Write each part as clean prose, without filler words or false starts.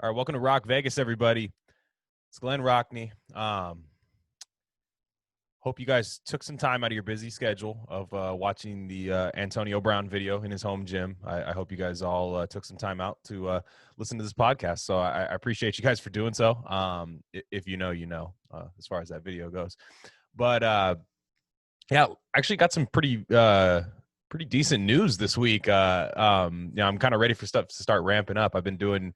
All right, welcome to Rock Vegas, everybody. It's Glenn Rockney. Hope you guys took some time out of your busy schedule of watching the Antonio Brown video in his home gym. I hope you guys all took some time out to listen to this podcast. So I appreciate you guys for doing so. If you know, you know, as far as that video goes. But yeah, actually got some pretty decent news this week. I'm kind of ready for stuff to start ramping up. I've been doing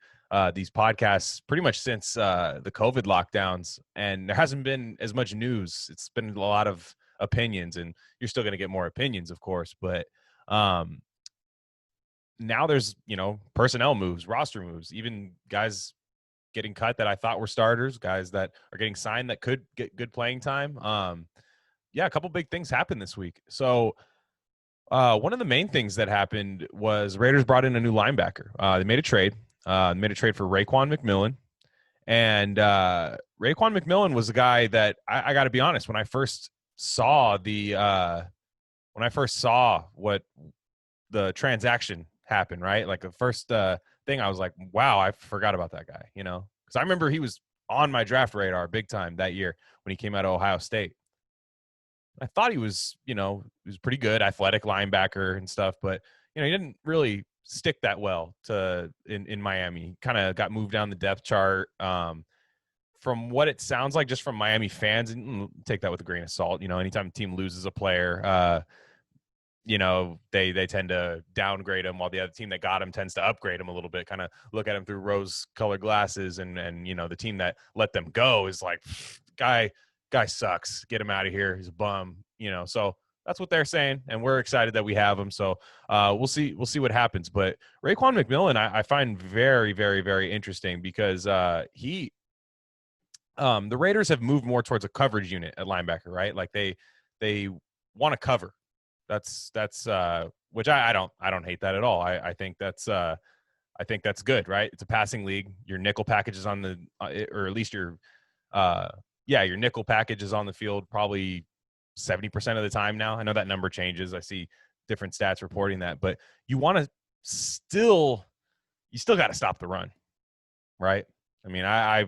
these podcasts pretty much since the COVID lockdowns, and there hasn't been as much news. It's been a lot of opinions, and you're still going to get more opinions, of course. But now there's personnel moves, roster moves, even guys getting cut that I thought were starters, guys that are getting signed that could get good playing time. Yeah, a couple big things happened this week. So one of the main things that happened was Raiders brought in a new linebacker. They made a trade. Made a trade for Raekwon McMillan. And Raekwon McMillan was a guy that I got to be honest, when I first saw what the transaction happened, right? Like the first thing, I was like, wow, I forgot about that guy, because I remember he was on my draft radar big time that year when he came out of Ohio State. I thought he was pretty good, athletic linebacker and stuff, but he didn't really stick that well in Miami. Kind of got moved down the depth chart. From what it sounds like, just from Miami fans, and take that with a grain of salt. Anytime a team loses a player, they tend to downgrade him, while the other team that got him tends to upgrade him a little bit. Kind of look at him through rose-colored glasses, and the team that let them go is like, guy sucks. Get him out of here. He's a bum. So that's what they're saying, and we're excited that we have him. So we'll see what happens. But Raekwon McMillan, I find very, very, very interesting because the Raiders have moved more towards a coverage unit at linebacker, right? Like they want to cover. That's which I don't hate that at all. I think that's good, right? It's a passing league. Your nickel package is on the or at least your nickel package is on the field probably 70% of the time now. I know that number changes. I see different stats reporting that, but you still got to stop the run, right? I mean, I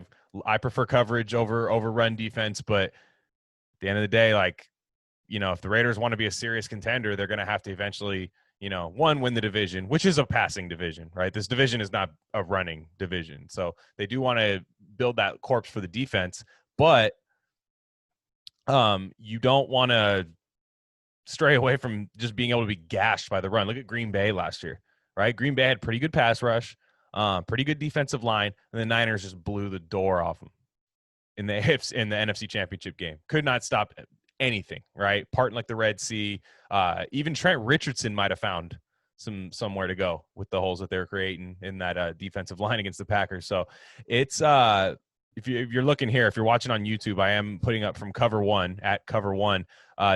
prefer coverage over run defense, but at the end of the day, like, if the Raiders want to be a serious contender, they're going to have to eventually, win the division, which is a passing division, right? This division is not a running division. So they do want to build that corpse for the defense, but you don't want to stray away from just being able to be gashed by the run. Look at Green Bay last year, right? Green Bay had pretty good pass rush, pretty good defensive line, and the Niners just blew the door off them in the NFC Championship game. Could not stop anything, right? Parting like the Red Sea. Even Trent Richardson might have found somewhere to go with the holes that they're creating in that defensive line against the Packers. So it's if you're looking here, if you're watching on YouTube, I am putting up from Cover One at Cover One,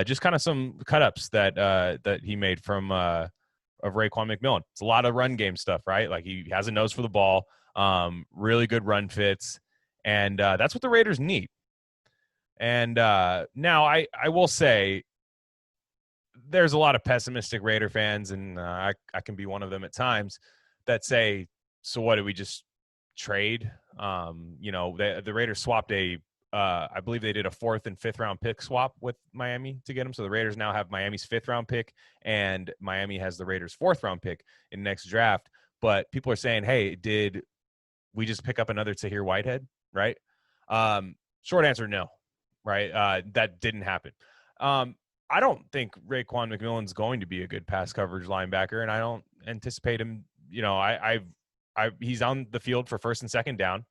just kind of some cut-ups that he made from of Raekwon McMillan. It's a lot of run game stuff, right? Like he has a nose for the ball, really good run fits, and that's what the Raiders need. And now I will say there's a lot of pessimistic Raider fans, and I can be one of them at times, that say, so what, did we just trade? The Raiders swapped I believe they did a 4th and 5th round pick swap with Miami to get him. So the Raiders now have Miami's 5th round pick, and Miami has the Raiders' 4th round pick in next draft. But people are saying, hey, did we just pick up another Tahir Whitehead? Right? Short answer, no. Right? That didn't happen. I don't think Raekwon McMillan's going to be a good pass coverage linebacker, and I don't anticipate him. He's on the field for 1st and 2nd down.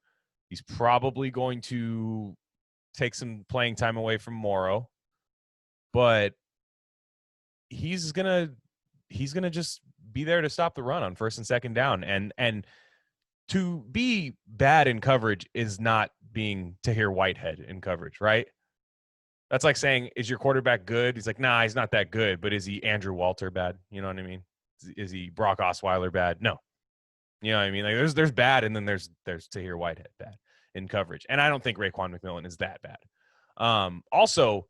He's probably going to take some playing time away from Morrow, but he's gonna just be there to stop the run on 1st and 2nd down. And to be bad in coverage is not being Tahir Whitehead in coverage, right? That's like saying, is your quarterback good? He's like, nah, he's not that good, but is he Andrew Walter bad? You know what I mean? Is he Brock Osweiler bad? No. You know what I mean? Like there's bad, and then there's Tahir Whitehead bad in coverage. And I don't think Raekwon McMillan is that bad. Also,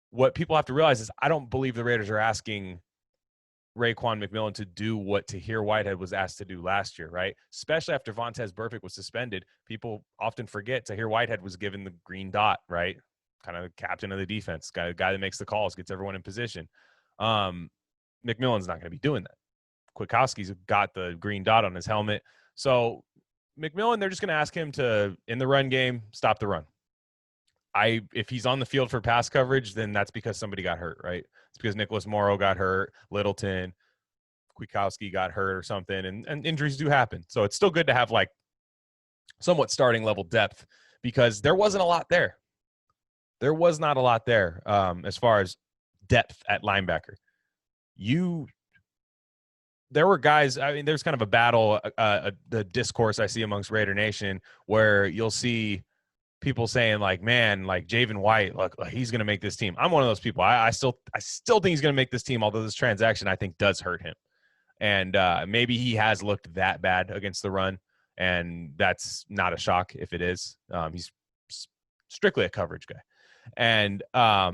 what people have to realize is I don't believe the Raiders are asking Raekwon McMillan to do what Tahir Whitehead was asked to do last year, right? Especially after Vontez Burfict was suspended. People often forget Tahir Whitehead was given the green dot, right? Kind of captain of the defense, guy that makes the calls, gets everyone in position. McMillan's not going to be doing that. Kwiatkowski's got the green dot on his helmet. So McMillan, they're just going to ask him to, in the run game, stop the run. If he's on the field for pass coverage, then that's because somebody got hurt, right? It's because Nicholas Morrow got hurt, Littleton, Kwiatkowski got hurt or something, and injuries do happen. So it's still good to have like somewhat starting level depth because there wasn't a lot there. There was not a lot there as far as depth at linebacker. There were guys, I mean, there's kind of a battle, the discourse I see amongst Raider Nation where you'll see people saying like, man, like Javen White, like he's going to make this team. I'm one of those people. I still think he's going to make this team, although this transaction I think does hurt him. And maybe he has looked that bad against the run, and that's not a shock if it is. He's strictly a coverage guy. And, I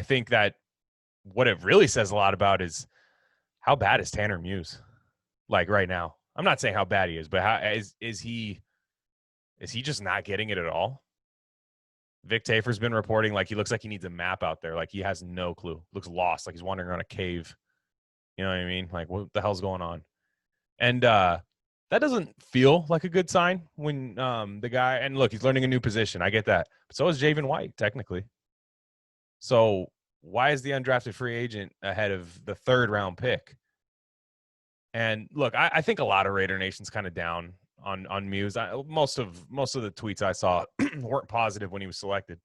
think that what it really says a lot about is how bad is Tanner Muse like right now? I'm not saying how bad he is, but how is he just not getting it at all? Vic Tafer's been reporting like he looks like he needs a map out there. Like he has no clue. Looks lost, like he's wandering around a cave. You know what I mean? Like, what the hell's going on? And that doesn't feel like a good sign when the guy – and look, he's learning a new position. I get that. But so is Javen White, technically. So why is the undrafted free agent ahead of the third-round pick? And, look, I think a lot of Raider Nation's kind of down on Muse. Most of the tweets I saw weren't positive when he was selected,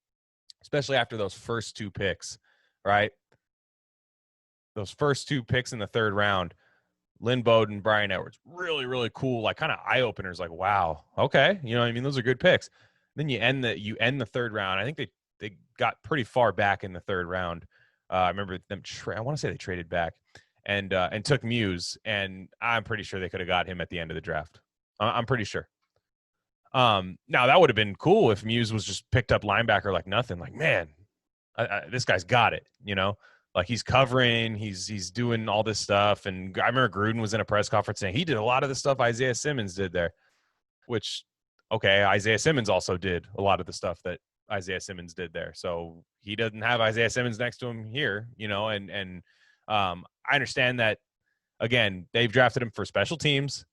especially after those first two picks, right? Those first two picks in the third round, Lynn Bowden, Brian Edwards, really, really cool, like kind of eye openers. Like, wow, okay, you know what I mean? Those are good picks. Then you end the third round. I think they got pretty far back in the third round. I remember them. I want to say they traded back and took Muse, and I'm pretty sure they could have got him at the end of the draft. I'm pretty sure. Now that would have been cool if Muse was just picked up linebacker like nothing. Like, man, this guy's got it, you know. Like he's covering, he's doing all this stuff. And I remember Gruden was in a press conference saying he did a lot of the stuff Isaiah Simmons did there, which, okay, Isaiah Simmons also did a lot of the stuff that Isaiah Simmons did there. So he doesn't have Isaiah Simmons next to him here, you know, and I understand that, again, they've drafted him for special teams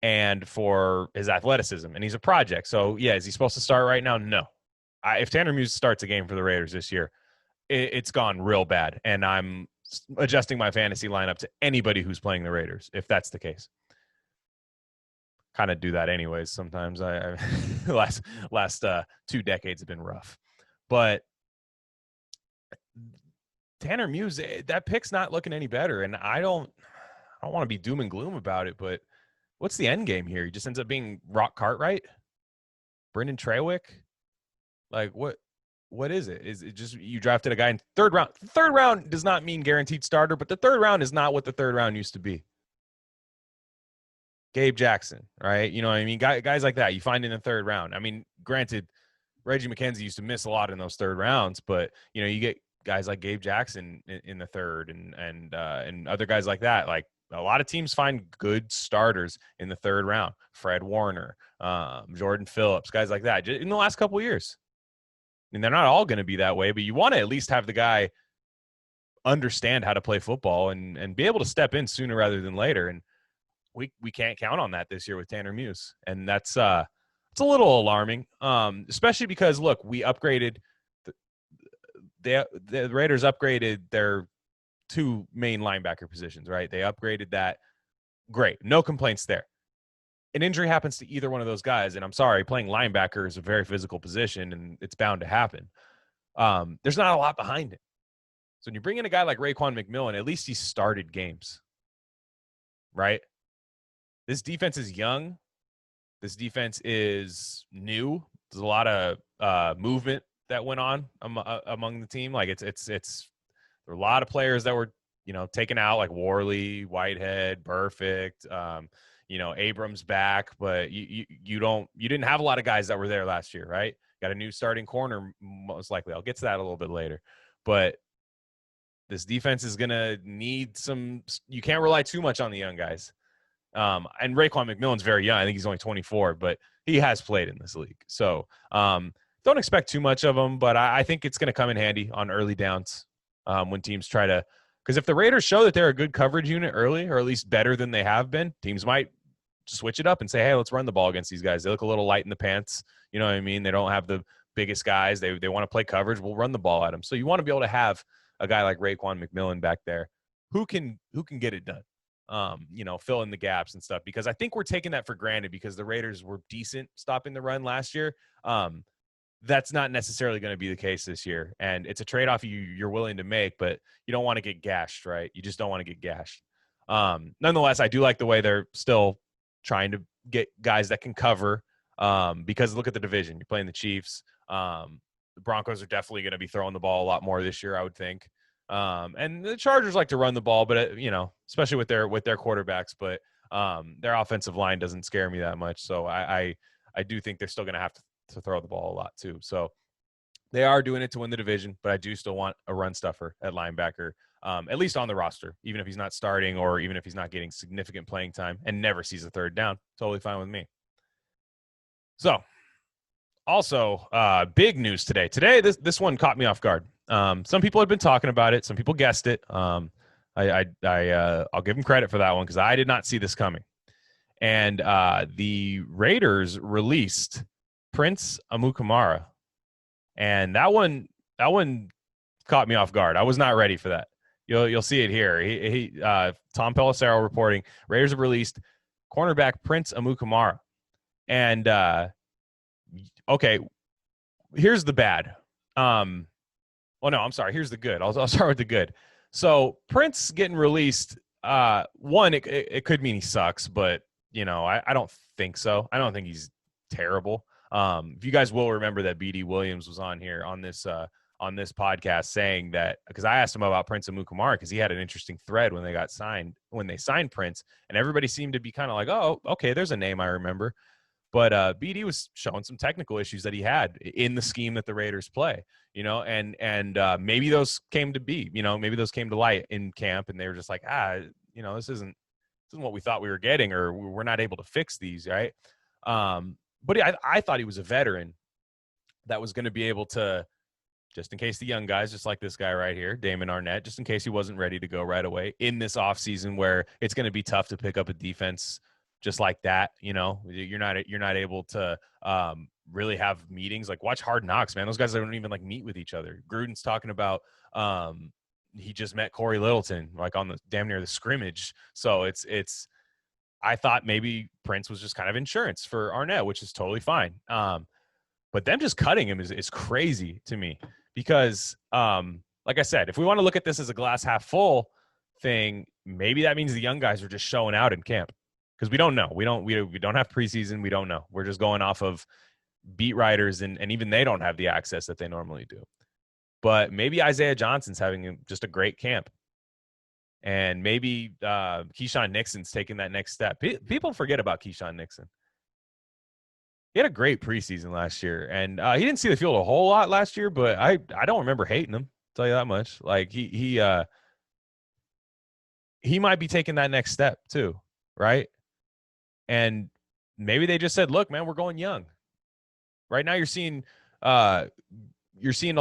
and for his athleticism, and he's a project. So, yeah, is he supposed to start right now? No. If Tanner Muse starts a game for the Raiders this year, it's gone real bad, and I'm adjusting my fantasy lineup to anybody who's playing the Raiders, if that's the case. Kind of do that anyways sometimes. I last 2 decades have been rough. But Tanner Muse, that pick's not looking any better, and I don't want to be doom and gloom about it, but what's the end game here? He just ends up being Rock Cartwright? Brendan Trawick? Like, what is it? Is it just you drafted a guy in third round? Third round does not mean guaranteed starter, but the third round is not what the third round used to be. Gabe Jackson, right? You know what I mean? Guys like that you find in the third round. I mean, granted, Reggie McKenzie used to miss a lot in those third rounds, but, you know, you get guys like Gabe Jackson in the third and other guys like that. Like, a lot of teams find good starters in the third round. Fred Warner, Jordan Phillips, guys like that in the last couple of years. And they're not all going to be that way, but you want to at least have the guy understand how to play football and be able to step in sooner rather than later. And we can't count on that this year with Tanner Muse. And that's it's a little alarming, especially because, look, we upgraded the Raiders upgraded their 2 main linebacker positions, right? They upgraded that. Great. No complaints there. An injury happens to either one of those guys, and I'm sorry, playing linebacker is a very physical position, and it's bound to happen. There's not a lot behind it. So when you bring in a guy like Raekwon McMillan, at least he started games, right? This defense is young. This defense is new. There's a lot of movement that went on among the team. Like there are a lot of players that were, you know, taken out, like Worley, Whitehead, Burfict, you know, Abrams back, but you didn't have a lot of guys that were there last year, right? Got a new starting corner, most likely. I'll get to that a little bit later. But This defense is going to need some – you can't rely too much on the young guys. And Raekwon McMillan's very young. I think he's only 24, but he has played in this league. So don't expect too much of him, but I think it's going to come in handy on early downs when teams try to – because if the Raiders show that they're a good coverage unit early, or at least better than they have been, teams might switch it up and say, hey, let's run the ball against these guys. They look a little light in the pants. You know what I mean? They don't have the biggest guys. They want to play coverage. We'll run the ball at them. So you want to be able to have a guy like Raekwon McMillan back there who can get it done. Fill in the gaps and stuff, because I think we're taking that for granted because the Raiders were decent stopping the run last year. That's not necessarily going to be the case this year. And it's a trade-off you're willing to make, but you don't want to get gashed, right? You just don't want to get gashed. Nonetheless, I do like the way they're still trying to get guys that can cover because look at the division. You're playing the Chiefs. The Broncos are definitely going to be throwing the ball a lot more this year, I would think. And the Chargers like to run the ball, but especially with their quarterbacks, but their offensive line doesn't scare me that much. So I do think they're still going to have to throw the ball a lot too. So they are doing it to win the division, but I do still want a run stuffer at linebacker, at least on the roster, even if he's not starting or even if he's not getting significant playing time and never sees a third down. Totally fine with me. So also big news today. This one caught me off guard. Some people had been talking about it. Some people guessed it. I'll give them credit for that one because I did not see this coming. And the Raiders released Prince Amukamara, and that one caught me off guard. I was not ready for that. You'll see it here. Tom Pelissero reporting Raiders have released cornerback Prince Amukamara, and okay, here's the bad. Well, no, I'm sorry. Here's the good. I'll start with the good. So Prince getting released. One, it could mean he sucks, but I don't think so. I don't think he's terrible. If you guys will remember that BD Williams was on here on this podcast saying that, because I asked him about Prince Amukamara because he had an interesting thread when they signed Prince, and everybody seemed to be kind of like, oh, okay, there's a name I remember. But BD was showing some technical issues that he had in the scheme that the Raiders play, and maybe those came to be, maybe those came to light in camp, and they were just like, this isn't what we thought we were getting, or we're not able to fix these, right? But I thought he was a veteran that was going to be able to, just in case the young guys, just like this guy right here, Damon Arnett, just in case he wasn't ready to go right away in this offseason where it's going to be tough to pick up a defense just like that. You're not able to really have meetings. Like, watch Hard Knocks, man. Those guys don't even meet with each other. Gruden's talking about he just met Corey Littleton on the damn near the scrimmage. So it's I thought maybe Prince was just kind of insurance for Arnett, which is totally fine. But them just cutting him is crazy to me because, like I said, if we want to look at this as a glass half full thing, maybe that means the young guys are just showing out in camp because we don't know. We don't have preseason. We don't know. We're just going off of beat writers, and even they don't have the access that they normally do. But maybe Isaiah Johnson's having just a great camp. And maybe Keyshawn Nixon's taking that next step. People forget about Keyshawn Nixon. He had a great preseason last year, and he didn't see the field a whole lot last year, but I don't remember hating him. I'll tell you that much. He might be taking that next step too, right? And maybe they just said, "Look, man, we're going young." Right now, you're seeing a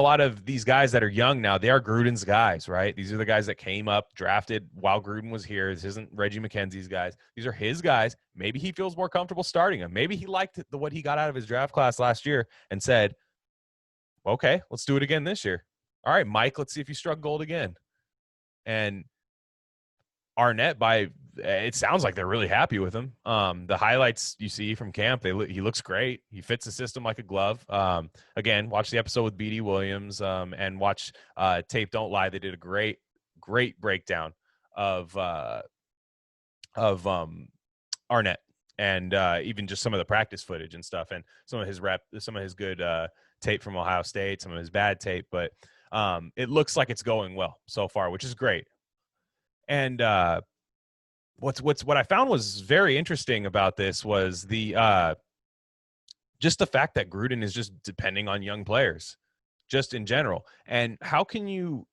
lot of these guys that are young now. They are Gruden's guys, right? These are the guys that came up, drafted while Gruden was here. This isn't Reggie McKenzie's guys. These are his guys. Maybe he feels more comfortable starting them. Maybe he liked what he got out of his draft class last year and said, okay, let's do it again this year. All right, Mike, let's see if you struck gold again. And Arnett, it sounds like they're really happy with him. The highlights you see from camp, he looks great. He fits the system like a glove. Again, watch the episode with BD Williams and watch Tape Don't Lie. They did a great breakdown of Arnett and even just some of the practice footage and stuff, and some of his good tape from Ohio State, some of his bad tape. But it looks like it's going well so far, which is great. And what I found was very interesting about this was just the fact that Gruden is just depending on young players, just in general. And how can you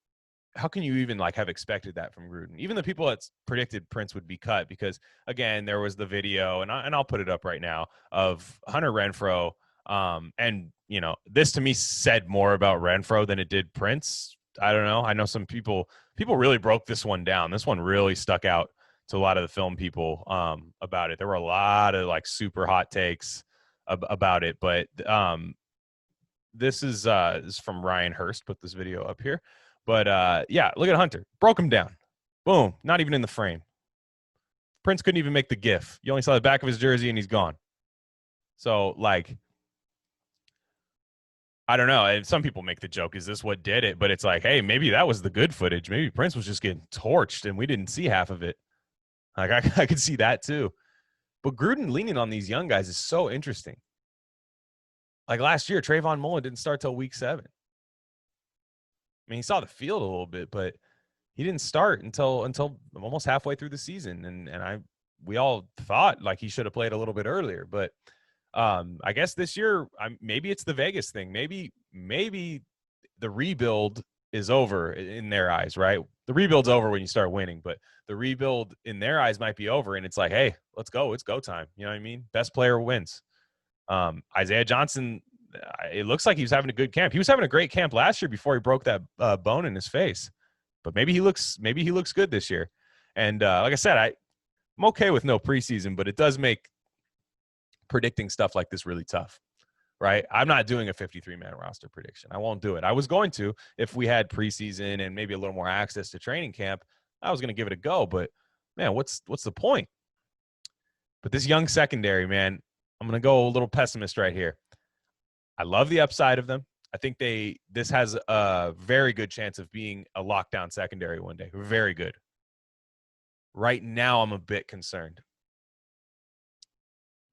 how can you even like have expected that from Gruden? Even the people that predicted Prince would be cut, because again, there was the video, and I'll put it up right now, of Hunter Renfrow. And you know, this to me said more about Renfrow than it did Prince. I don't know. I know some people really broke this one down. This one really stuck out to a lot of the film people about it. There were a lot of like super hot takes about it, but this is from Ryan Hurst. Put this video up here. But yeah, look at Hunter. Broke him down. Boom. Not even in the frame. Prince couldn't even make the GIF. You only saw the back of his jersey and he's gone. So, like, I don't know. And some people make the joke, is this what did it? But it's like, hey, maybe that was the good footage. Maybe Prince was just getting torched and we didn't see half of it. Like, I could see that too. But Gruden leaning on these young guys is so interesting. Like last year, Trayvon Mullen didn't start till week 7. I mean, he saw the field a little bit, but he didn't start until almost halfway through the season. And we all thought like he should have played a little bit earlier. But I guess this year, maybe it's the Vegas thing. Maybe the rebuild is over in their eyes, right? The rebuild's over when you start winning, but the rebuild in their eyes might be over. And it's like, hey, let's go. It's go time. You know what I mean? Best player wins. Isaiah Johnson, it looks like he was having a good camp. He was having a great camp last year before he broke that bone in his face. But maybe he looks good this year. And like I said, I'm okay with no preseason, but it does make predicting stuff like this really tough, right? I'm not doing a 53-man roster prediction. I won't do it. I was going to if we had preseason and maybe a little more access to training camp. I was going to give it a go, but man, what's the point? But this young secondary, man, I'm going to go a little pessimist right here. I love the upside of them. I think this has a very good chance of being a lockdown secondary one day. Very good. Right now, I'm a bit concerned.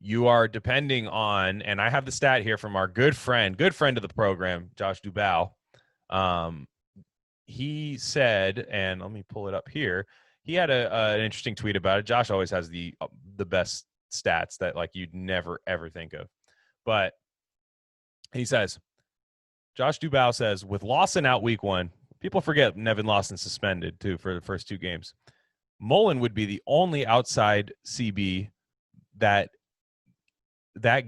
You are depending on, and I have the stat here from our good friend of the program, Josh Dubow. He said, and let me pull it up here. He had an interesting tweet about it. Josh always has the best stats that like you'd never ever think of. But he says, Josh Dubow says, with Lawson out week 1, people forget Nevin Lawson suspended too for the first 2 games. Mullen would be the only outside CB that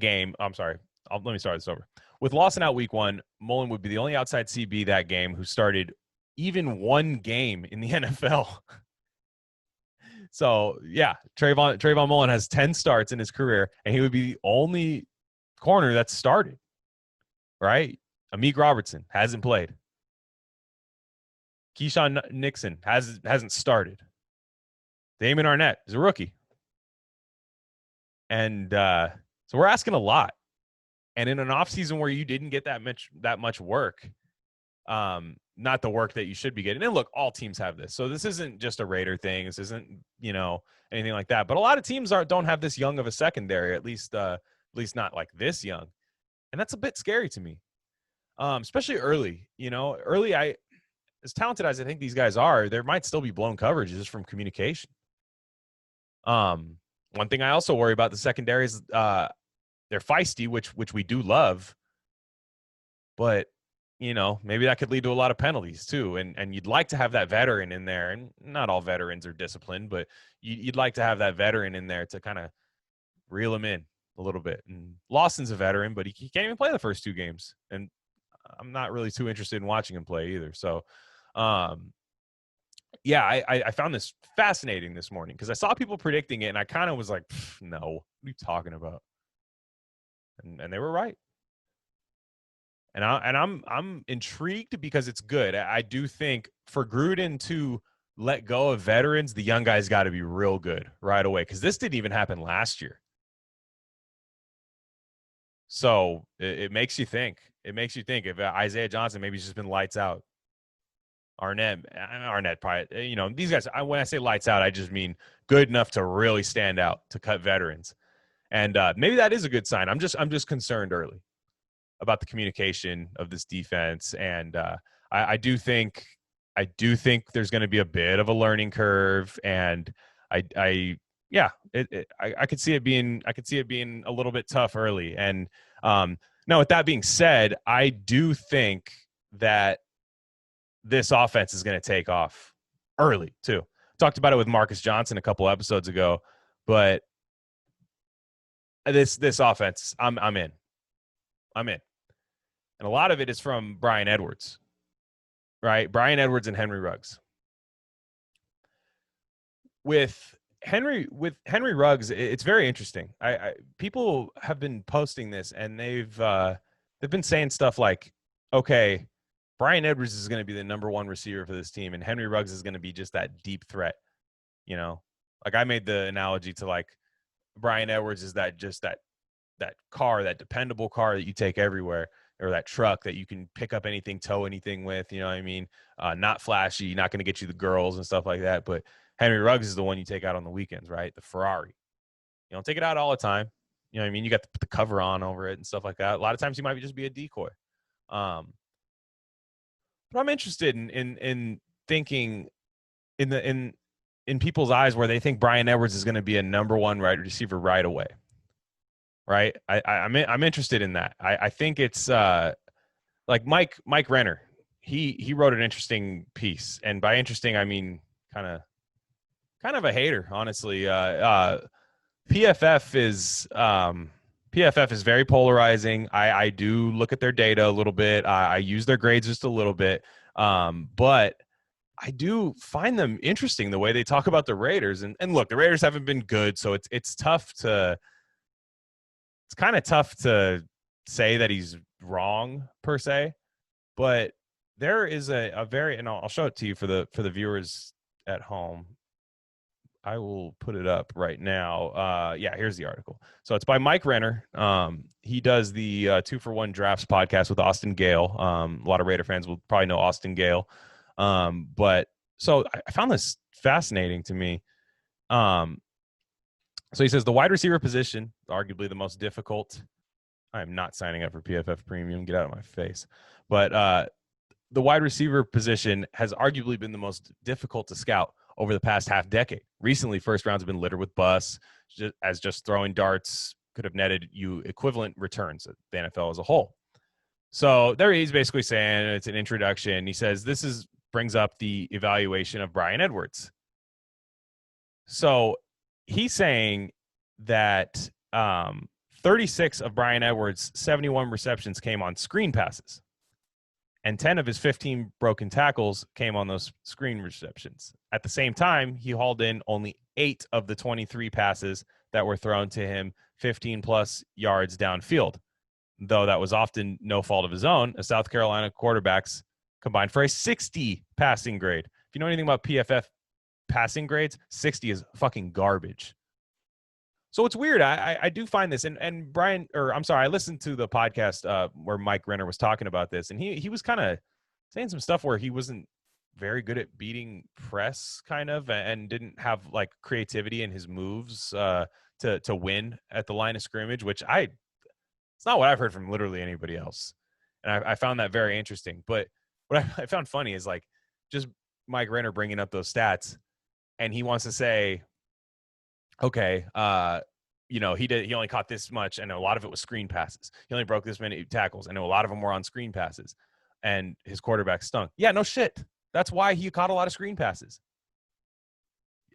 game. I'm sorry. Let me start this over. With Lawson out week 1, Mullen would be the only outside CB that game who started even 1 game in the NFL. So, yeah, Trayvon Mullen has 10 starts in his career, and he would be the only corner that started, right? Amik Robertson hasn't played. Keyshawn Nixon hasn't started. Damon Arnett is a rookie. And so we're asking a lot. And in an offseason where you didn't get that much work, not the work that you should be getting. And look, all teams have this. So this isn't just a Raider thing. This isn't, anything like that. But a lot of teams don't have this young of a secondary, at least not like this young. And that's a bit scary to me. Especially early. Early, as talented as I think these guys are, there might still be blown coverages from communication. One thing I also worry about the secondary is they're feisty, which we do love, but maybe that could lead to a lot of penalties too. And you'd like to have that veteran in there, and not all veterans are disciplined, but you'd like to have that veteran in there to kind of reel him in a little bit. And Lawson's a veteran, but he can't even play the first 2 games, and I'm not really too interested in watching him play either. So, yeah, I found this fascinating this morning because I saw people predicting it, and I kind of was like, no, what are you talking about? And they were right. And I'm intrigued because it's good. I do think for Gruden to let go of veterans, the young guys got to be real good right away, because this didn't even happen last year. So it makes you think. It makes you think if Isaiah Johnson maybe he's just been lights out. Arnett probably, these guys, when I say lights out, I just mean good enough to really stand out, to cut veterans. And maybe that is a good sign. I'm just concerned early about the communication of this defense. And I do think there's going to be a bit of a learning curve. And I could see it being a little bit tough early. And now with that being said, I do think that this offense is going to take off early too. Talked about it with Marcus Johnson a couple episodes ago, but this offense, I'm in. I'm in. And a lot of it is from Bryan Edwards, right? Bryan Edwards and Henry Ruggs. With Henry Ruggs, it's very interesting. People have been posting this, and they've been saying stuff like, okay, Bryan Edwards is going to be the number one receiver for this team, and Henry Ruggs is going to be just that deep threat. You know, like I made the analogy to like Bryan Edwards is that car, that dependable car that you take everywhere, or that truck that you can pick up anything, tow anything with. You know what I mean? Not flashy, not going to get you the girls and stuff like that, but Henry Ruggs is the one you take out on the weekends, right? The Ferrari. You don't take it out all the time. You know what I mean? You got to put the cover on over it and stuff like that. A lot of times you might just be a decoy. But I'm interested in thinking in people's eyes where they think Bryan Edwards is going to be a number one wide receiver right away. Right? I'm interested in that. I think it's like Mike Renner. He wrote an interesting piece, and by interesting I mean kind of a hater, honestly. PFF is very polarizing. I do look at their data a little bit. I use their grades just a little bit, but I do find them interesting the way they talk about the Raiders. And look, the Raiders haven't been good, so it's kind of tough to say that he's wrong per se. But there is a very, and I'll show it to you for the viewers at home. I will put it up right now. Yeah, here's the article. So it's by Mike Renner. He does the 2-for-1 Drafts podcast with Austin Gale. A lot of Raider fans will probably know Austin Gale. But so I found this fascinating to me. So he says the wide receiver position, arguably the most difficult. I am not signing up for PFF Premium. Get out of my face. But the wide receiver position has arguably been the most difficult to scout over the past half decade. Recently, first rounds have been littered with busts, just throwing darts could have netted you equivalent returns at the NFL as a whole. So there he's basically saying it's an introduction. He says this brings up the evaluation of Bryan Edwards. So he's saying that 36 of Bryan Edwards' 71 receptions came on screen passes, and 10 of his 15 broken tackles came on those screen receptions. At the same time, he hauled in only 8 of the 23 passes that were thrown to him 15-plus yards downfield, though that was often no fault of his own, as South Carolina quarterbacks combined for a 60 passing grade. If you know anything about PFF passing grades, 60 is fucking garbage. So it's weird. I do find this, and Brian, or I'm sorry, I listened to the podcast where Mike Renner was talking about this, and he was kind of saying some stuff where he wasn't very good at beating press, kind of, and didn't have like creativity in his moves to win at the line of scrimmage, which it's not what I've heard from literally anybody else, and I found that very interesting. But what I found funny is like just Mike Renner bringing up those stats, and he wants to say, okay, he only caught this much, and a lot of it was screen passes. He only broke this many tackles, and a lot of them were on screen passes, and his quarterback stunk. Yeah, no shit. That's why he caught a lot of screen passes.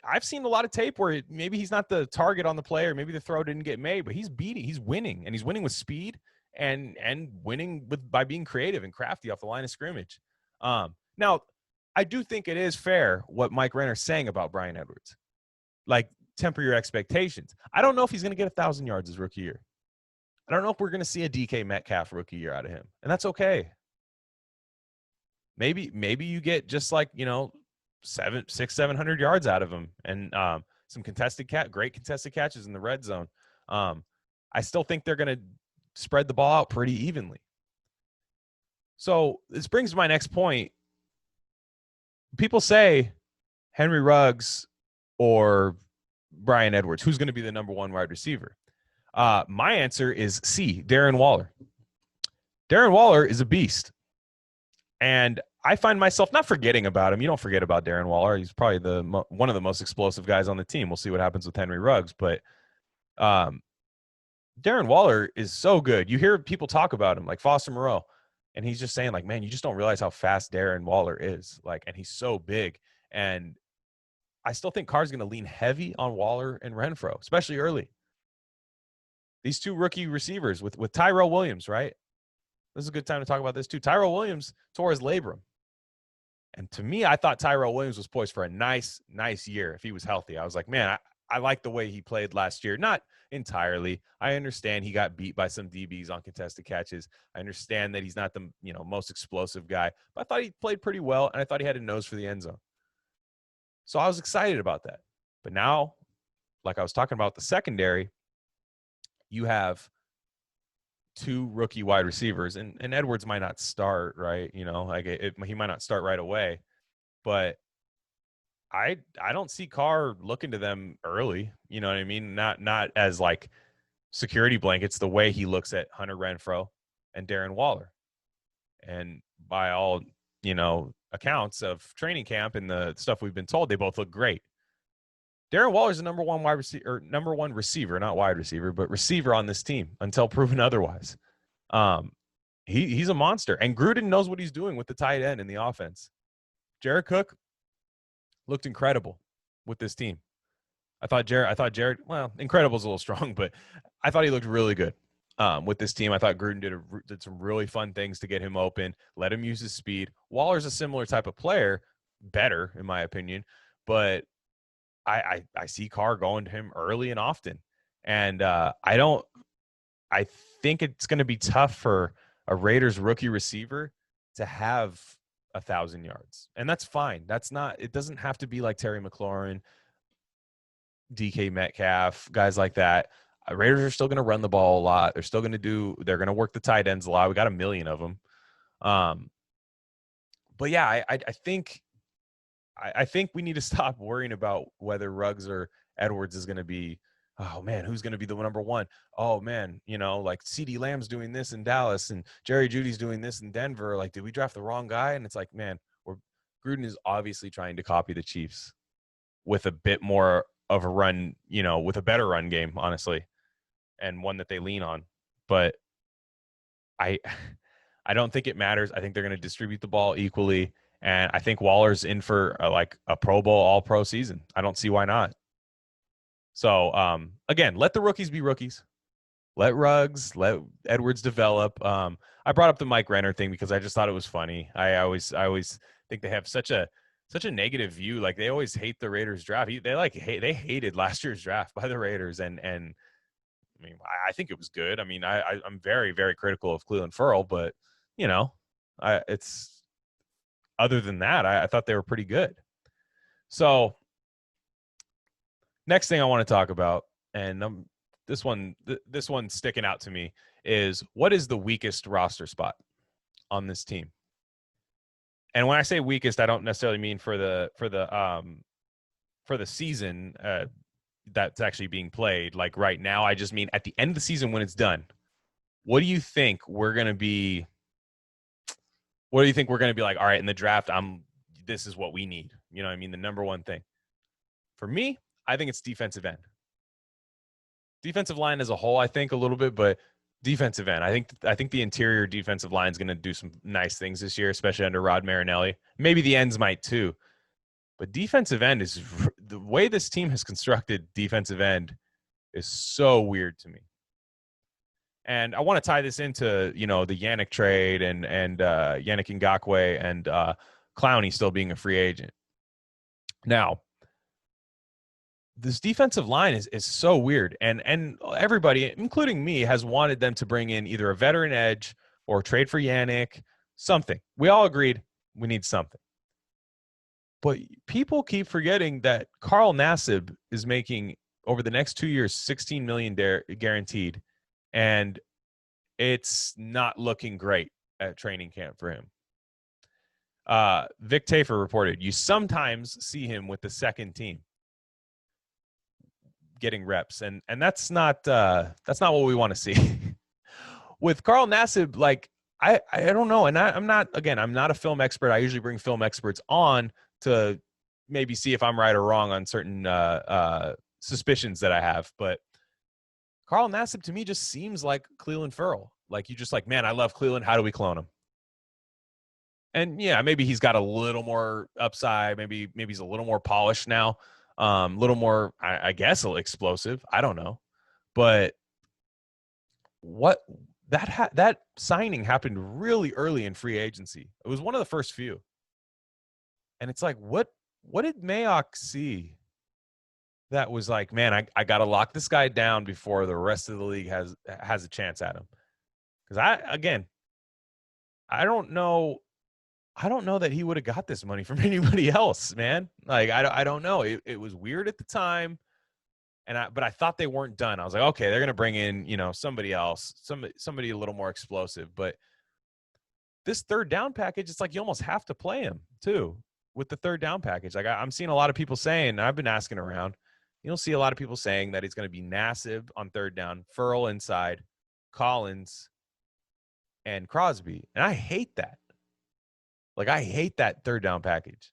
I've seen a lot of tape where maybe he's not the target on the play, or maybe the throw didn't get made, but he's winning, and he's winning with speed and winning by being creative and crafty off the line of scrimmage. Now, I do think it is fair what Mike Renner's saying about Bryan Edwards. Like, temper your expectations. I don't know if he's going to get 1,000 yards his rookie year. I don't know if we're going to see a DK Metcalf rookie year out of him, and that's okay. Maybe you get just like 700 yards out of him, and some great contested catches in the red zone. I still think they're going to spread the ball out pretty evenly. So this brings to my next point. People say Henry Ruggs or Bryan Edwards, who's going to be the number one wide receiver? My answer is C, Darren Waller. Darren Waller is a beast. And I find myself not forgetting about him. You don't forget about Darren Waller. He's probably one of the most explosive guys on the team. We'll see what happens with Henry Ruggs. But Darren Waller is so good. You hear people talk about him, like Foster Moreau. And he's just saying, like, man, you just don't realize how fast Darren Waller is. Like, and he's so big. And I still think Carr's going to lean heavy on Waller and Renfro, especially early. These two rookie receivers with Tyrell Williams, right? This is a good time to talk about this too. Tyrell Williams tore his labrum. And to me, I thought Tyrell Williams was poised for a nice year if he was healthy. I was like, man, I like the way he played last year. Not entirely. I understand he got beat by some DBs on contested catches. I understand that he's not the most explosive guy, but I thought he played pretty well, and I thought he had a nose for the end zone. So I was excited about that. But now, like I was talking about the secondary, you have two rookie wide receivers, and Edwards might not start, right? He might not start right away, but I don't see Carr looking to them early. You know what I mean? Not as like security blankets the way he looks at Hunter Renfrow and Darren Waller. And by all, accounts of training camp and the stuff we've been told, they both look great. Darren Waller's the number one receiver, not wide receiver, but receiver on this team until proven otherwise. He's a monster, and Gruden knows what he's doing with the tight end in the offense. Jared Cook looked incredible with this team. I thought Jared, well, incredible is a little strong, but I thought he looked really good with this team. I thought Gruden did some really fun things to get him open, let him use his speed. Waller's a similar type of player, better in my opinion, but I see Carr going to him early and often. And I think it's going to be tough for a Raiders rookie receiver to have 1,000 yards. And that's fine. It doesn't have to be like Terry McLaurin, DK Metcalf, guys like that. Raiders are still going to run the ball a lot. They're going to work the tight ends a lot. We got a million of them. But yeah, I think we need to stop worrying about whether Ruggs or Edwards is going to be, oh man, who's going to be the number one? Oh man, like CeeDee Lamb's doing this in Dallas and Jerry Jeudy's doing this in Denver. Like, did we draft the wrong guy? And it's like, man, Gruden is obviously trying to copy the Chiefs with a bit more of a run, with a better run game, honestly, and one that they lean on. But I don't think it matters. I think they're going to distribute the ball equally. And I think Waller's in for a Pro Bowl All-Pro season. I don't see why not. So, again, let the rookies be rookies. Let Ruggs, let Edwards develop. I brought up the Mike Renner thing because I just thought it was funny. I always think they have such a negative view. Like, they always hate the Raiders draft. They hated last year's draft by the Raiders. And I mean, I think it was good. I mean, I'm very, very critical of Clelin Ferrell, but other than that, I thought they were pretty good. So next thing I want to talk about, and this one's sticking out to me, is what is the weakest roster spot on this team? And when I say weakest, I don't necessarily mean for the season that's actually being played, like right now. I just mean at the end of the season when it's done. What do you think we're going to be? What do you think we're going to be like? All right, in the draft, this is what we need. You know what I mean? The number one thing. For me, I think it's defensive end. Defensive line as a whole, I think a little bit, but defensive end. I think the interior defensive line is going to do some nice things this year, especially under Rod Marinelli. Maybe the ends might too. But defensive end is the way this team has constructed defensive end is so weird to me. And I want to tie this into, the Yannick trade and Yannick Ngakoue and Clowney still being a free agent. Now, this defensive line is so weird. And everybody, including me, has wanted them to bring in either a veteran edge or trade for Yannick, something. We all agreed we need something. But people keep forgetting that Carl Nassib is making, over the next 2 years, $16 million guaranteed. And it's not looking great at training camp for him. Vic Tafer reported, you sometimes see him with the second team getting reps. And that's not what we want to see. With Carl Nassib, like, I don't know. And I'm not a film expert. I usually bring film experts on to maybe see if I'm right or wrong on certain suspicions that I have. But Carl Nassib to me just seems like Clelin Ferrell. Like, you just like, man, I love Cleveland. How do we clone him? And yeah, maybe he's got a little more upside. Maybe he's a little more polished now. A little more, I guess, explosive. I don't know. But what that signing happened really early in free agency. It was one of the first few. And it's like, what did Mayock see that was like, man, I got to lock this guy down before the rest of the league has a chance at him? Because I don't know. I don't know that he would have got this money from anybody else, man. Like, I don't know. It was weird at the time. But I thought they weren't done. I was like, okay, they're going to bring in, somebody else, somebody a little more explosive. But this third down package, it's like you almost have to play him too with the third down package. Like I'm seeing a lot of people saying, I've been asking around, you'll see a lot of people saying that he's going to be Nassib on third down, Furl inside, Collins, and Crosby. And I hate that. Like, I hate that third down package.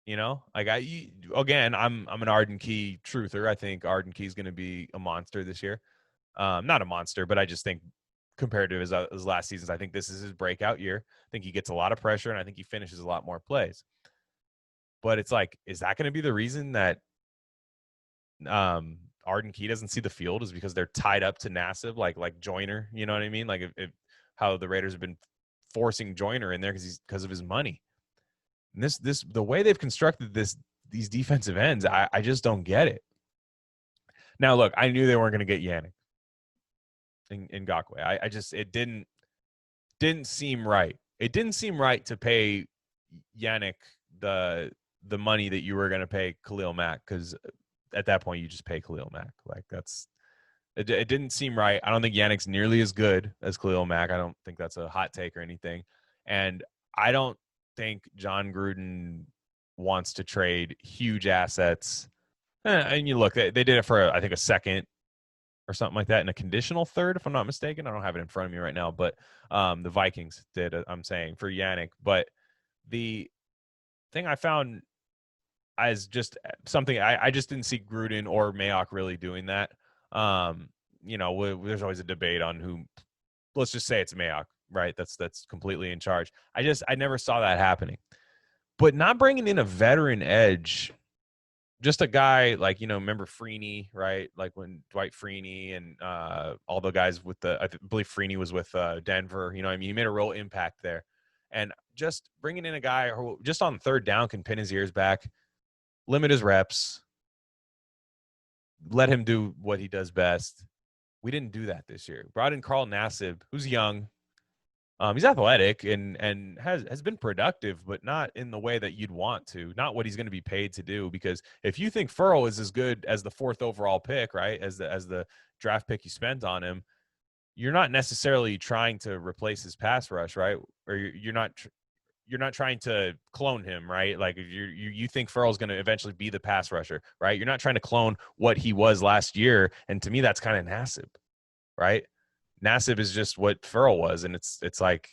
Like I'm an Arden Key truther. I think Arden Key is going to be a monster this year. Not a monster, but I just think compared to his last seasons, I think this is his breakout year. I think he gets a lot of pressure, and I think he finishes a lot more plays. But it's like, is that going to be the reason that Arden Key doesn't see the field, is because they're tied up to Nassib, like Joyner? You know what I mean? Like if how the Raiders have been forcing Joyner in there because of his money. And the way they've constructed these defensive ends, I just don't get it. Now, look, I knew they weren't going to get Yannick in Ngakoue. I just, it didn't seem right. It didn't seem right to pay Yannick the money that you were going to pay Khalil Mack, because at that point you just pay Khalil Mack. Like it didn't seem right. I don't think Yannick's nearly as good as Khalil Mack. I don't think that's a hot take or anything. And I don't think John Gruden wants to trade huge assets. And you look, they did it for, I think, a second or something like that, in a conditional third, if I'm not mistaken. I don't have it in front of me right now, but the Vikings did, I'm saying, for Yannick. But the thing I found as just something, I just didn't see Gruden or Mayock really doing that. There's always a debate on who. Let's just say it's Mayock, right? That's completely in charge. I never saw that happening. But not bringing in a veteran edge, just a guy like, remember Freeney, right? Like when Dwight Freeney and all the guys I believe Freeney was with Denver. You know what I mean? He made a real impact there. And just bringing in a guy who just on third down can pin his ears back, limit his reps, let him do what he does best. We didn't do that this year. Brought in Carl Nassib, who's young. He's athletic and has been productive, but not in the way that you'd want to. Not what he's going to be paid to do. Because if you think Furl is as good as the 4th overall pick, right, as the draft pick you spent on him, you're not necessarily trying to replace his pass rush, right? Or you're not trying to clone him, right? Like you think Furl's going to eventually be the pass rusher, right? You're not trying to clone what he was last year, and to me, that's kind of Nassib, right? Nassib is just what Furl was, and it's like,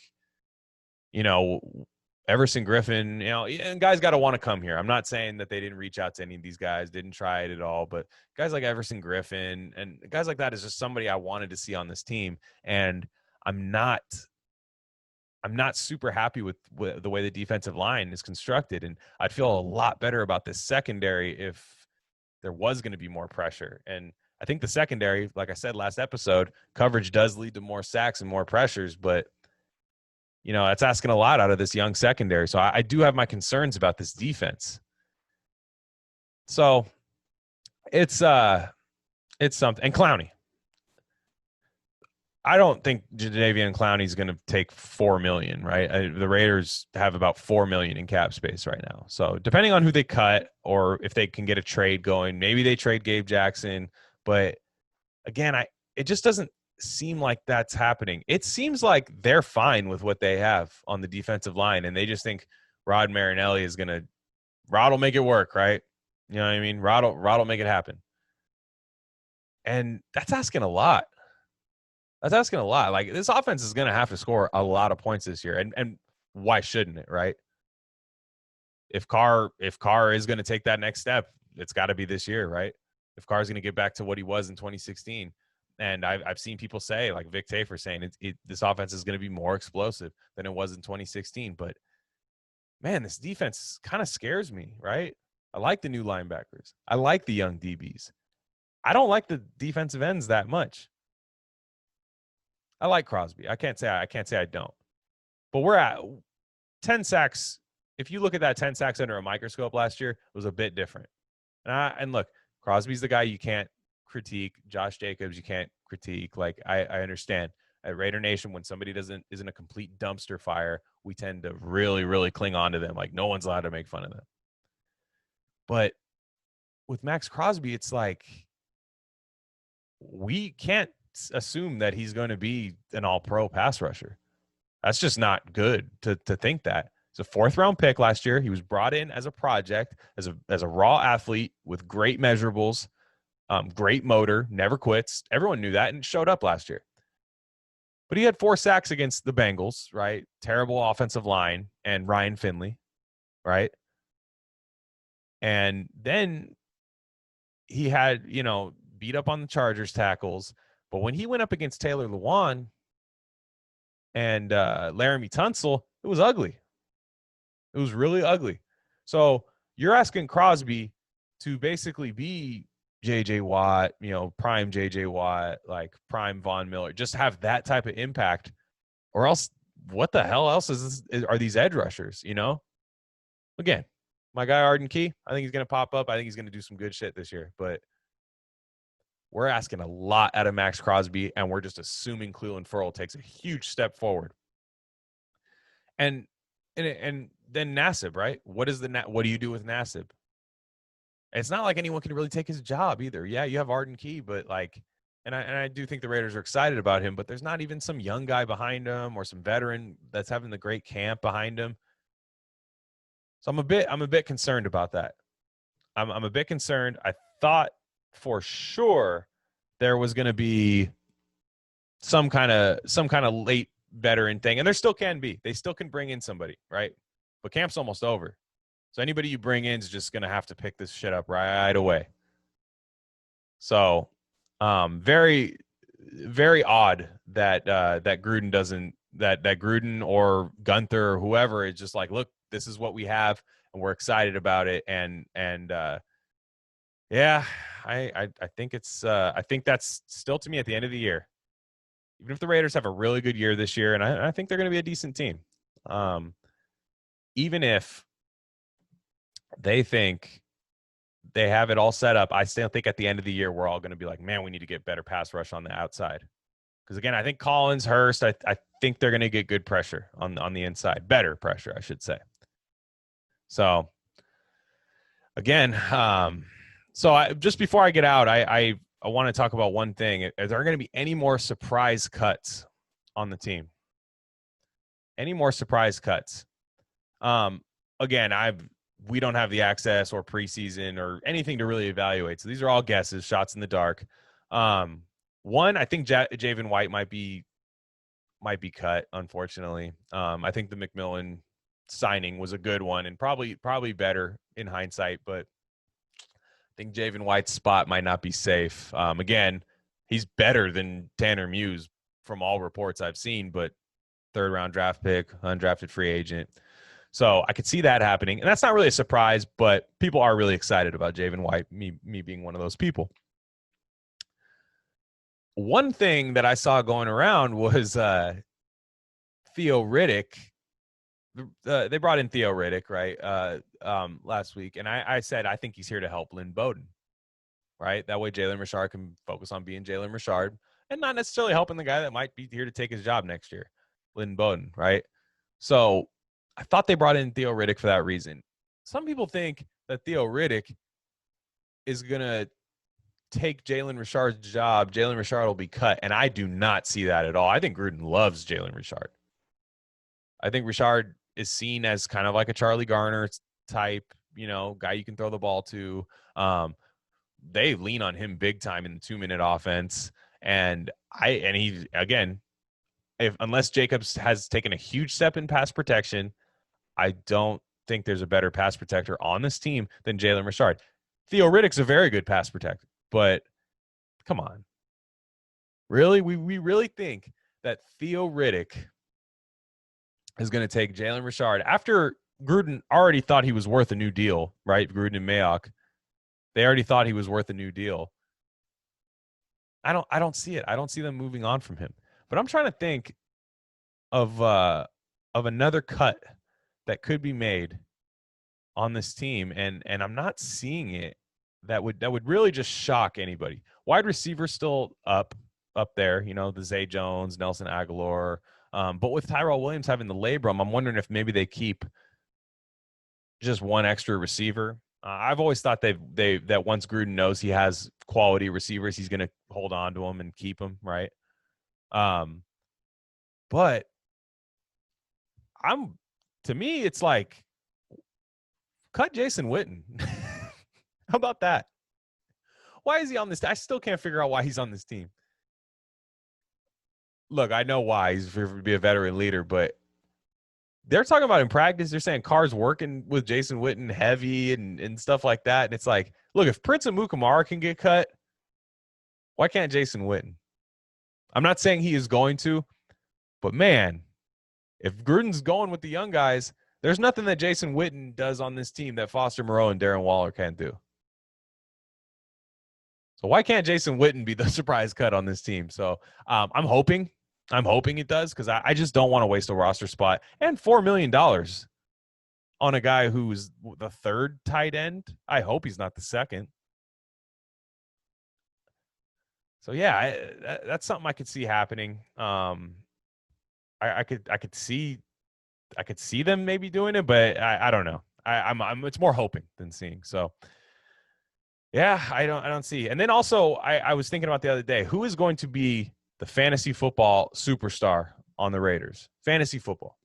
Everson Griffin, and guys got to want to come here. I'm not saying that they didn't reach out to any of these guys, didn't try it at all, but guys like Everson Griffin and guys like that is just somebody I wanted to see on this team, and I'm not super happy with the way the defensive line is constructed, and I'd feel a lot better about this secondary if there was going to be more pressure. And I think the secondary, like I said last episode, coverage does lead to more sacks and more pressures, but that's asking a lot out of this young secondary. So I do have my concerns about this defense. So it's something. And Clowney, I don't think Jadeveon Clowney is going to take $4 million, right? The Raiders have about $4 million in cap space right now. So depending on who they cut or if they can get a trade going, maybe they trade Gabe Jackson. But again, it just doesn't seem like that's happening. It seems like they're fine with what they have on the defensive line, and they just think Rod Marinelli is going to – Rod will make it work, right? You know what I mean? Rod will make it happen. And that's asking a lot. That's asking a lot. Like, this offense is going to have to score a lot of points this year. And why shouldn't it, right? If Carr is going to take that next step, it's got to be this year, right? If Carr's going to get back to what he was in 2016. And I've seen people say, like Vic Tafer saying, this offense is going to be more explosive than it was in 2016. But man, this defense kind of scares me, right? I like the new linebackers. I like the young DBs. I don't like the defensive ends that much. I like Crosby. I can't say I don't. But we're at 10 sacks. If you look at that 10 sacks under a microscope last year, it was a bit different. And look, Crosby's the guy you can't critique. Josh Jacobs, you can't critique. Like, I understand. At Raider Nation, when somebody isn't a complete dumpster fire, we tend to really, really cling on to them. Like, no one's allowed to make fun of them. But with Max Crosby, it's like we can't assume that he's going to be an all-pro pass rusher. That's just not good to think that. It's a 4th-round pick last year. He was brought in as a project, as a raw athlete with great measurables, great motor, never quits. Everyone knew that, and it showed up last year. But he had 4 sacks against the Bengals, right? Terrible offensive line and Ryan Finley, right? And then he had, beat up on the Chargers tackles. But when he went up against Taylor Lewan and Laramie Tunsil, it was ugly. It was really ugly. So you're asking Crosby to basically be J.J. Watt, prime J.J. Watt, like prime Von Miller, just have that type of impact, or else what the hell else are these edge rushers, Again, my guy Arden Key, I think he's going to pop up. I think he's going to do some good shit this year, but we're asking a lot out of Max Crosby, and we're just assuming Cleveland Ferrell takes a huge step forward. And then Nassib, right? What do you do with Nassib? It's not like anyone can really take his job either. Yeah, you have Arden Key, but and I do think the Raiders are excited about him, but there's not even some young guy behind him or some veteran that's having the great camp behind him. So I'm a bit concerned about that. I'm a bit concerned. I thought for sure there was going to be some kind of late veteran thing, and there still can be. They still can bring in somebody, right? But camp's almost over. So anybody you bring in is just going to have to pick this shit up right away. So, very, very odd that that Gruden doesn't that Gruden or Gunther or whoever is just like, look, this is what we have, and we're excited about it. Yeah, I think I think that's still, to me, at the end of the year. Even if the Raiders have a really good year this year, and I think they're going to be a decent team, even if they think they have it all set up, I still think at the end of the year, we're all going to be like, man, we need to get better pass rush on the outside. Because, again, I think Collins, Hurst, I think they're going to get good pressure on the inside. Better pressure, I should say. So, again, just before I get out, I want to talk about one thing. Are there going to be any more surprise cuts on the team? Any more surprise cuts? Again, we don't have the access or preseason or anything to really evaluate. So these are all guesses, shots in the dark. One, I think Javen White might be cut, unfortunately. I think the McMillan signing was a good one and probably better in hindsight, but I think Javen White's spot might not be safe. Again, he's better than Tanner Muse from all reports I've seen, but 3rd-round draft pick, undrafted free agent. So I could see that happening. And that's not really a surprise, but people are really excited about Javen White, me being one of those people. One thing that I saw going around was Theo Riddick. They brought in Theo Riddick, right, last week. And I said, I think he's here to help Lynn Bowden, right? That way Jalen Richard can focus on being Jalen Richard and not necessarily helping the guy that might be here to take his job next year, Lynn Bowden, right? So I thought they brought in Theo Riddick for that reason. Some people think that Theo Riddick is going to take Jalen Richard's job. Jalen Richard will be cut, and I do not see that at all. I think Gruden loves Jalen Richard. I think Richard is seen as kind of like a Charlie Garner type, guy you can throw the ball to. They lean on him big time in the 2-minute offense. And he, again, unless Jacobs has taken a huge step in pass protection, I don't think there's a better pass protector on this team than Jalen Richard. Theo Riddick's a very good pass protector, but come on. Really? We really think that Theo Riddick is going to take Jalen Richard after Gruden already thought he was worth a new deal, right? Gruden and Mayock, they already thought he was worth a new deal. I don't see it. I don't see them moving on from him. But I'm trying to think of another cut that could be made on this team, and I'm not seeing it that would really just shock anybody. Wide receiver still up there, you know, the Zay Jones, Nelson Aguilar. But with Tyrell Williams having the labrum, I'm wondering if maybe they keep just one extra receiver. I've always thought that once Gruden knows he has quality receivers, he's going to hold on to them and keep them, right? But to me, it's like, cut Jason Witten. How about that? Why is he on this? I still can't figure out why he's on this team. Look, I know why. He's to be a veteran leader, but they're talking about in practice. They're saying Carr's working with Jason Witten heavy and stuff like that. And it's like, look, if Prince Amukamara can get cut, why can't Jason Witten? I'm not saying he is going to, but man, if Gruden's going with the young guys, there's nothing that Jason Witten does on this team that Foster Moreau and Darren Waller can't do. So why can't Jason Witten be the surprise cut on this team? So I'm hoping it does, because I just don't want to waste a roster spot and $4 million on a guy who's the third tight end. I hope he's not the second. So yeah, that's something I could see happening. I could see them maybe doing it, but I don't know. I'm it's more hoping than seeing. So yeah, I don't see. And then also I was thinking about the other day, who is going to be the fantasy football superstar on the Raiders? Fantasy football.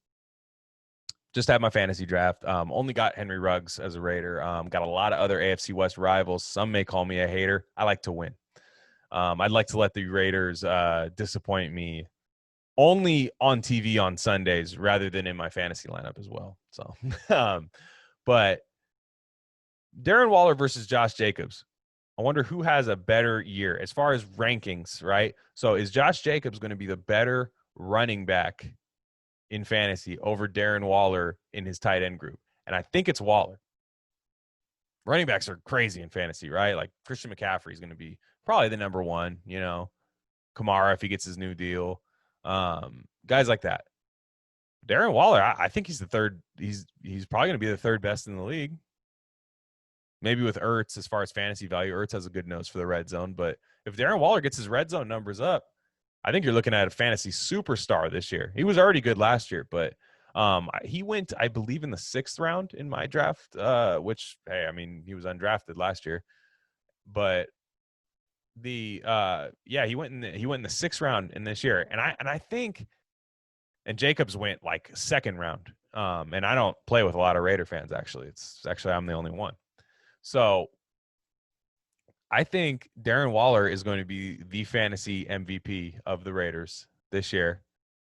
Just had my fantasy draft. Only got Henry Ruggs as a Raider. Got a lot of other AFC West rivals. Some may call me a hater. I like to win. I'd like to let the Raiders disappoint me only on TV on Sundays rather than in my fantasy lineup as well. So, but Darren Waller versus Josh Jacobs. I wonder who has a better year as far as rankings, right? So is Josh Jacobs going to be the better running back in fantasy over Darren Waller in his tight end group? And I think it's Waller. Running backs are crazy in fantasy, right? Like Christian McCaffrey is going to be probably the number one, you know, Kamara if he gets his new deal. Guys like that. Darren Waller, I think he's the third. He's probably going to be the third best in the league. Maybe with Ertz, as far as fantasy value, Ertz has a good nose for the red zone. But if Darren Waller gets his red zone numbers up, I think you're looking at a fantasy superstar this year. He was already good last year, but he went, I believe, in the 6th round in my draft, which, hey, I mean, he was undrafted last year. But he went in the 6th round in this year. And I think, and Jacobs went like 2nd round. And I don't play with a lot of Raider fans, actually. It's actually, I'm the only one. So I think Darren Waller is going to be the fantasy MVP of the Raiders this year.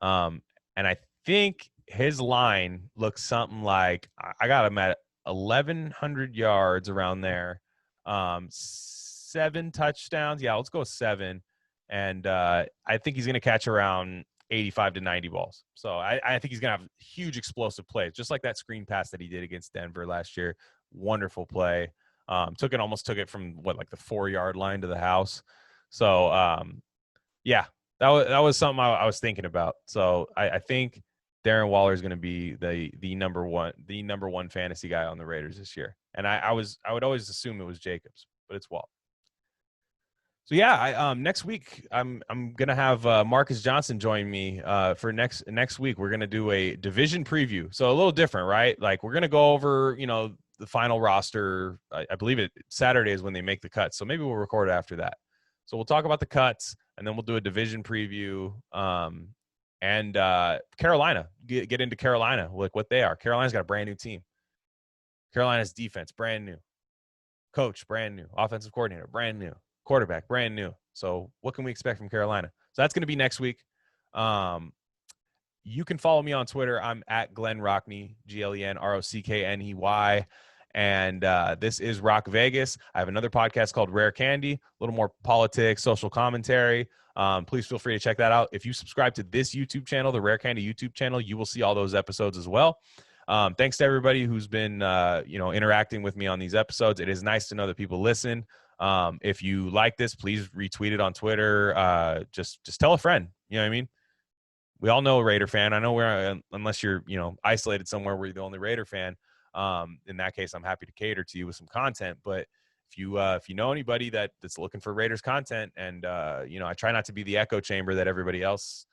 And I think his line looks something like, I got him at 1,100 yards around there. 7 touchdowns. Yeah, let's go 7. And I think he's going to catch around 85 to 90 balls. So I think he's going to have huge explosive plays, just like that screen pass that he did against Denver last year. Wonderful play. Took it from like the 4-yard line to the house. So yeah, that was something I was thinking about. So I think Darren Waller is going to be the number one fantasy guy on the Raiders this year. And I would always assume it was Jacobs, but it's Waller. So yeah, next week I'm gonna have Marcus Johnson join me for next week. We're gonna do a division preview, so a little different, right? Like we're gonna go over, you know, the final roster. I believe Saturday is when they make the cuts, so maybe we'll record after that. So we'll talk about the cuts, and then we'll do a division preview. And Carolina, get into Carolina, like what they are. Carolina's got a brand new team. Carolina's defense, brand new. Coach, brand new. Offensive coordinator, brand new. Quarterback, brand new. So what can we expect from Carolina? So that's going to be next week. You can follow me on Twitter. I'm at Glenn Rockney, GLENROCKNEY. And this is Rock Vegas. I have another podcast called Rare Candy, a little more politics, social commentary. Please feel free to check that out. If you subscribe to this YouTube channel, the Rare Candy YouTube channel, you will see all those episodes as well. Thanks to everybody who's been, interacting with me on these episodes. It is nice to know that people listen. If you like this, please retweet it on Twitter. Just tell a friend. You know what I mean? We all know a Raider fan. I know we're, unless you're, isolated somewhere where you're the only Raider fan. In that case, I'm happy to cater to you with some content. But if you know anybody that's looking for Raiders content, and I try not to be the echo chamber that everybody else,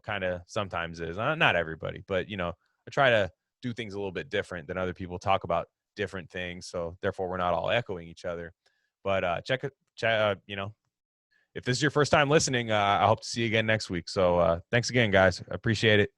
kind of sometimes is. Not everybody, but I try to do things a little bit different than other people, talk about different things. So therefore, we're not all echoing each other. But check it. If this is your first time listening, I hope to see you again next week. So thanks again, guys. I appreciate it.